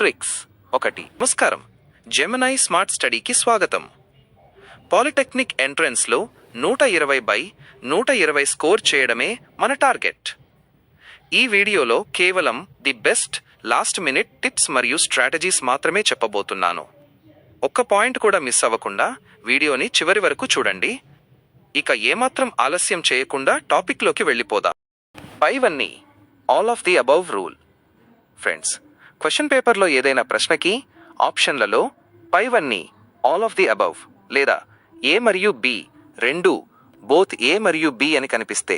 Tricks. 1. నమస్కారం, Gemini smart స్టడీకి స్వాగతం. Polytechnic ఎంట్రన్స్లో 120/120 స్కోర్ చేయడమే మన టార్గెట్. ఈ వీడియోలో కేవలం the best last minute tips మరియు స్ట్రాటజీస్ మాత్రమే చెప్పబోతున్నాను. ఒక్క పాయింట్ కూడా మిస్ అవ్వకుండా వీడియోని చివరి వరకు చూడండి. ఇక ఏమాత్రం ఆలస్యం చేయకుండా టాపిక్లోకి వెళ్ళిపోదాం. పైవన్నీ all of the above rule. Friends, question పేపర్లో ఏదైనా ప్రశ్నకి ఆప్షన్లలో పైవన్నీ ఆల్ ఆఫ్ ది అబౌవ్ లేదా ఏ మరియు బి రెండు బోత్ ఏ మరియు బి అని కనిపిస్తే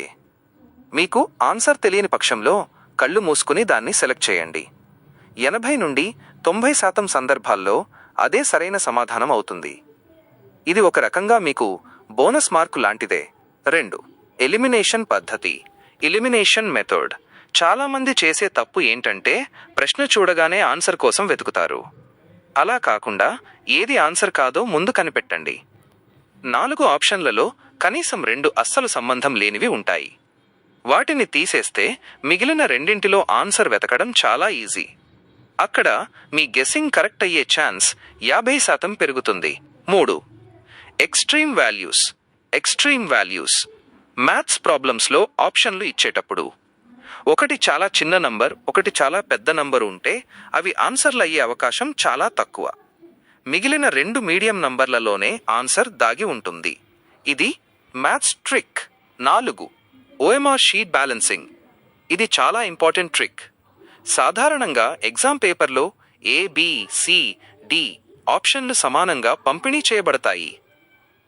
మీకు ఆన్సర్ తెలియని పక్షంలో కళ్ళు మూసుకుని దాన్ని సెలెక్ట్ చేయండి. 80 నుండి 90% సందర్భాల్లో అదే సరైన సమాధానం అవుతుంది. ఇది ఒక రకంగా మీకు బోనస్ మార్కు లాంటిదే. 2. ఎలిమినేషన్ పద్ధతి, ఎలిమినేషన్ మెథడ్. చాలామంది చేసే తప్పు ఏంటంటే ప్రశ్న చూడగానే ఆన్సర్ కోసం వెతుకుతారు. అలా కాకుండా ఏది ఆన్సర్ కాదో ముందు కనిపెట్టండి. 4 ఆప్షన్లలో కనీసం 2 అస్సలు సంబంధం లేనివి ఉంటాయి. వాటిని తీసేస్తే మిగిలిన రెండింటిలో ఆన్సర్ వెతకడం చాలా ఈజీ. అక్కడ మీ గెస్సింగ్ కరెక్ట్ అయ్యే ఛాన్స్ 50% పెరుగుతుంది. 3. Extreme values. Extreme values maths ప్రాబ్లమ్స్లో ఆప్షన్లు ఇచ్చేటప్పుడు ఒకటి చాలా చిన్న నంబర్, ఒకటి చాలా పెద్ద నంబర్ ఉంటే అవి ఆన్సర్లు అయ్యే అవకాశం చాలా తక్కువ. మిగిలిన 2 మీడియం నంబర్లలోనే ఆన్సర్ దాగి ఉంటుంది. ఇది maths trick. 4. OMR sheet balancing. ఇది చాలా ఇంపార్టెంట్ ట్రిక్. సాధారణంగా ఎగ్జామ్ పేపర్లో ఏ, బి, సి, డి ఆప్షన్లు సమానంగా పంపిణీ చేయబడతాయి.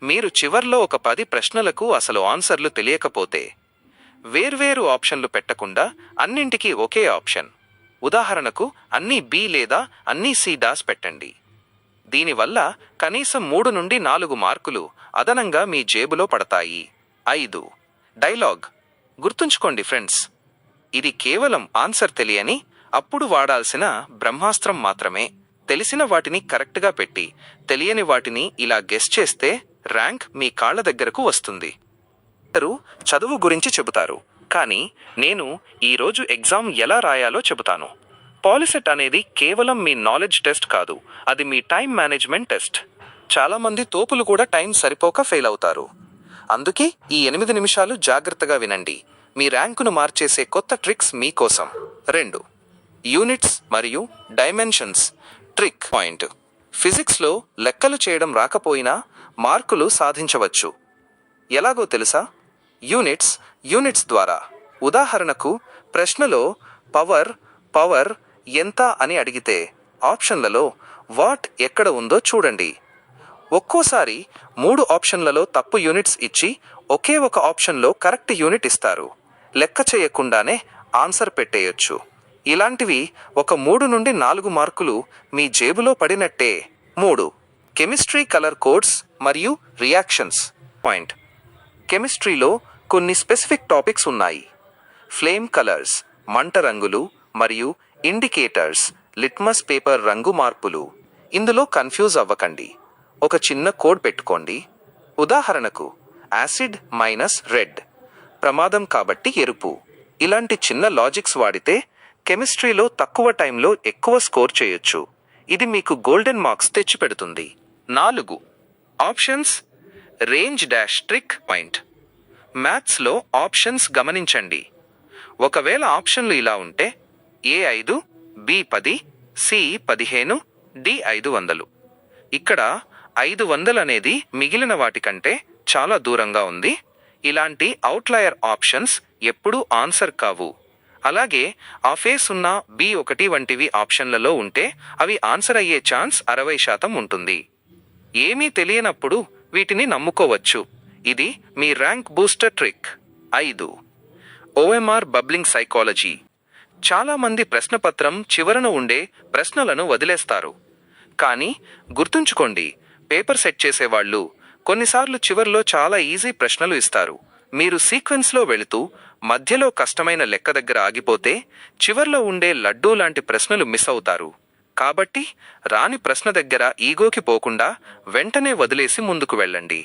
మీరు చివర్లో ఒక 10 ప్రశ్నలకు అసలు ఆన్సర్లు తెలియకపోతే వేర్వేరు ఆప్షన్లు పెట్టకుండా అన్నింటికీ ఒకే ఆప్షన్, ఉదాహరణకు అన్నీ బి లేదా అన్నీ సి డాస్ పెట్టండి. దీనివల్ల కనీసం 3 నుండి 4 మార్కులు అదనంగా మీ జేబులో పడతాయి. 5. డైలాగ్. గుర్తుంచుకోండి ఫ్రెండ్స్, ఇది కేవలం ఆన్సర్ తెలియని అప్పుడు వాడాల్సిన బ్రహ్మాస్త్రం మాత్రమే. తెలిసిన వాటిని కరెక్ట్గా పెట్టి తెలియని వాటిని ఇలా గెస్ చేస్తే ర్యాంక్ మీ కాళ్ళ దగ్గరకు వస్తుంది. చదువు గురించి చెబుతారు, కానీ నేను ఈరోజు ఎగ్జామ్ ఎలా రాయాలో చెబుతాను. పాలిసెట్ అనేది కేవలం మీ నాలెడ్జ్ టెస్ట్ కాదు, అది మీ టైం మేనేజ్మెంట్ టెస్ట్. చాలామంది తోపులు కూడా టైం సరిపోక ఫెయిల్ అవుతారు. అందుకే ఈ 8 నిమిషాలు జాగ్రత్తగా వినండి. మీ ర్యాంకును మార్చేసే కొత్త ట్రిక్స్ మీకోసం. 2. యూనిట్స్ మరియు డైమెన్షన్స్ ట్రిక్ పాయింట్. ఫిజిక్స్లో లెక్కలు చేయడం రాకపోయినా మార్కులు సాధించవచ్చు. ఎలాగో తెలుసా? యూనిట్స్ ద్వారా. ఉదాహరణకు ప్రశ్నలో పవర్ ఎంత అని అడిగితే ఆప్షన్లలో వాట్ ఎక్కడ ఉందో చూడండి. ఒక్కోసారి 3 ఆప్షన్లలో తప్పు యూనిట్స్ ఇచ్చి ఒకే ఒక ఆప్షన్లో కరెక్ట్ యూనిట్ ఇస్తారు. లెక్క చేయకుండానే ఆన్సర్ పెట్టేయొచ్చు. ఇలాంటివి ఒక 3 నుండి 4 మార్కులు మీ జేబులో పడినట్టే. 3. కెమిస్ట్రీ కలర్ కోడ్స్ మరియు రియాక్షన్స్ పాయింట్. కెమిస్ట్రీలో కొన్ని స్పెసిఫిక్ టాపిక్స్ ఉన్నాయి. ఫ్లేమ్ కలర్స్, మంట రంగులు మరియు ఇండికేటర్స్, లిట్మస్ పేపర్ రంగు మార్పులు. ఇందులో కన్ఫ్యూజ్ అవ్వకండి. ఒక చిన్న కోడ్ పెట్టుకోండి. ఉదాహరణకు యాసిడ్ మైనస్ రెడ్, ప్రమాదం కాబట్టి ఎరుపు. ఇలాంటి చిన్న లాజిక్స్ వాడితే కెమిస్ట్రీలో తక్కువ టైంలో ఎక్కువ స్కోర్ చేయొచ్చు. ఇది మీకు గోల్డెన్ మార్క్స్ తెచ్చిపెడుతుంది. 4. Options range dash trick point. మ్యాథ్స్లో ఆప్షన్స్ గమనించండి. ఒకవేళ ఆప్షన్లు ఇలా ఉంటే A5, B10, C15, D500. ఇక్కడ 500 అనేది మిగిలిన వాటికంటే చాలా దూరంగా ఉంది. ఇలాంటి అవుట్లయర్ ఆప్షన్స్ ఎప్పుడూ ఆన్సర్ కావు. అలాగే ఆ ఫేస్ ఉన్న B1 వంటివి ఆప్షన్లలో ఉంటే అవి ఆన్సర్ అయ్యే ఛాన్స్ 60% ఉంటుంది. ఏమీ తెలియనప్పుడు వీటిని నమ్ముకోవచ్చు. ఇది మీ rank booster trick. 5. OMR bubbling psychology. చాలామంది ప్రశ్నపత్రం చివరన ఉండే ప్రశ్నలను వదిలేస్తారు. కానీ గుర్తుంచుకోండి, పేపర్ సెట్ చేసేవాళ్ళు కొన్నిసార్లు చివర్లో చాలా ఈజీ ప్రశ్నలు ఇస్తారు. మీరు సీక్వెన్స్లో వెళుతూ మధ్యలో కష్టమైన లెక్క దగ్గర ఆగిపోతే చివర్లో ఉండే లడ్డూ లాంటి ప్రశ్నలు మిస్ అవుతారు. కాబట్టి రాని ప్రశ్న దగ్గర ఈగోకి పోకుండా వెంటనే వదిలేసి ముందుకు వెళ్ళండి.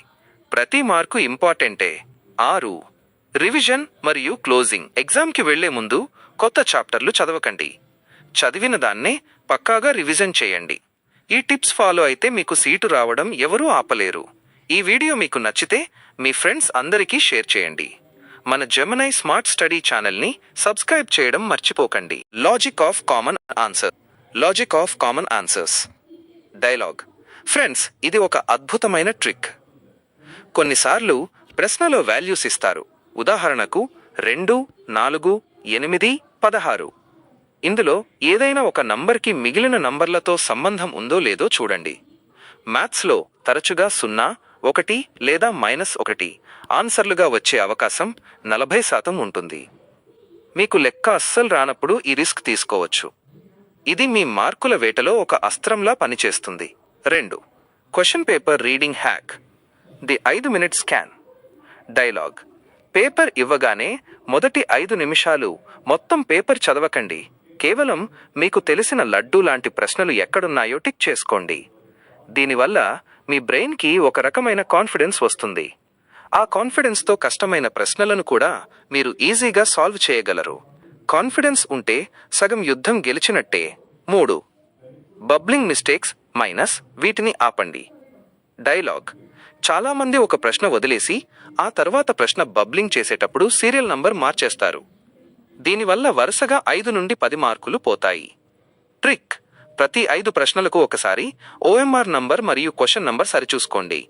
ప్రతి మార్కు ఇంపార్టెంటే. 6. రివిజన్ మరియు క్లోజింగ్. ఎగ్జామ్కి వెళ్లే ముందు కొత్త చాప్టర్లు చదవకండి. చదివిన దాన్నే పక్కాగా రివిజన్ చేయండి. ఈ టిప్స్ ఫాలో అయితే మీకు సీటు రావడం ఎవరూ ఆపలేరు. ఈ వీడియో మీకు నచ్చితే మీ ఫ్రెండ్స్ అందరికీ షేర్ చేయండి. మన జెమినై స్మార్ట్ స్టడీ ఛానల్ని సబ్స్క్రైబ్ చేయడం మర్చిపోకండి. Logic of common answers. Dialogue. Friends, ఇది ఒక అద్భుతమైన ట్రిక్. కొన్నిసార్లు ప్రశ్నలో వాల్యూస్ ఇస్తారు. ఉదాహరణకు 2, 4, 8, 16. ఇందులో ఏదైనా ఒక నంబర్కి మిగిలిన నంబర్లతో సంబంధం ఉందో లేదో చూడండి. మ్యాథ్స్లో తరచుగా 0, 1 లేదా -1 ఆన్సర్లుగా వచ్చే అవకాశం 40% ఉంటుంది. మీకు లెక్క అస్సలు రానప్పుడు ఈ రిస్క్ తీసుకోవచ్చు. ఇది మీ మార్కుల వేటలో ఒక అస్త్రంలా పనిచేస్తుంది. 2. Question paper reading hack. The 5 minute scan. Dialogue. Paper ఇవ్వగానే మొదటి 5 నిమిషాలు మొత్తం పేపర్ చదవకండి. కేవలం మీకు తెలిసిన లడ్డూ లాంటి ప్రశ్నలు ఎక్కడున్నాయో టిక్ చేసుకోండి. దీనివల్ల మీ బ్రెయిన్కి ఒక రకమైన కాన్ఫిడెన్స్ వస్తుంది. ఆ కాన్ఫిడెన్స్తో కష్టమైన ప్రశ్నలను కూడా మీరు ఈజీగా సాల్వ్ చేయగలరు. కాన్ఫిడెన్స్ ఉంటే సగం యుద్ధం గెలిచినట్టే. 3. బబ్లింగ్ మిస్టేక్స్ మైనస్ వీటిని ఆపండి. డైలాగ్. చాలామంది ఒక ప్రశ్న వదిలేసి ఆ తర్వాత ప్రశ్న బబ్లింగ్ చేసేటప్పుడు సీరియల్ నంబర్ మార్చేస్తారు. దీనివల్ల వరుసగా 5 నుండి 10 మార్కులు పోతాయి. ట్రిక్. ప్రతి 5 ప్రశ్నలకు ఒకసారి OMR నంబర్ మరియు క్వశ్చన్ నంబర్ సరిచూసుకోండి.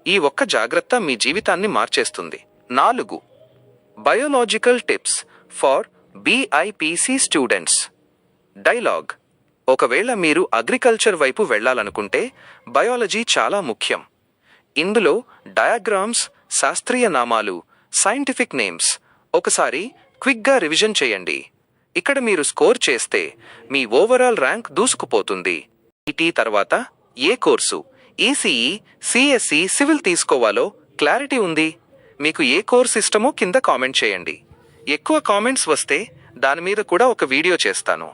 ఈ ఒక్క జాగ్రత్త మీ జీవితాన్ని మార్చేస్తుంది. 4. Biological tips for BIPC students. Dialogue. ఒకవేళ మీరు అగ్రికల్చర్ వైపు వెళ్లాలనుకుంటే బయాలజీ చాలా ముఖ్యం. ఇందులో డయాగ్రామ్స్, శాస్త్రీయ నామాలు, సైంటిఫిక్ నేమ్స్ ఒకసారి క్విక్గా రివిజన్ చేయండి. ఇక్కడ మీరు స్కోర్ చేస్తే మీ ఓవరాల్ ర్యాంక్ దూసుకుపోతుంది. ఈటీ తర్వాత ఏ కోర్సు, ECE, CSE, సివిల్ తీసుకోవాలో క్లారిటీ ఉంది. మీకు ఏ కోర్స్ ఇష్టమో కింద కామెంట్ చేయండి. ఎక్కువ కామెంట్స్ వస్తే దాని మీద కూడా ఒక వీడియో చేస్తాను.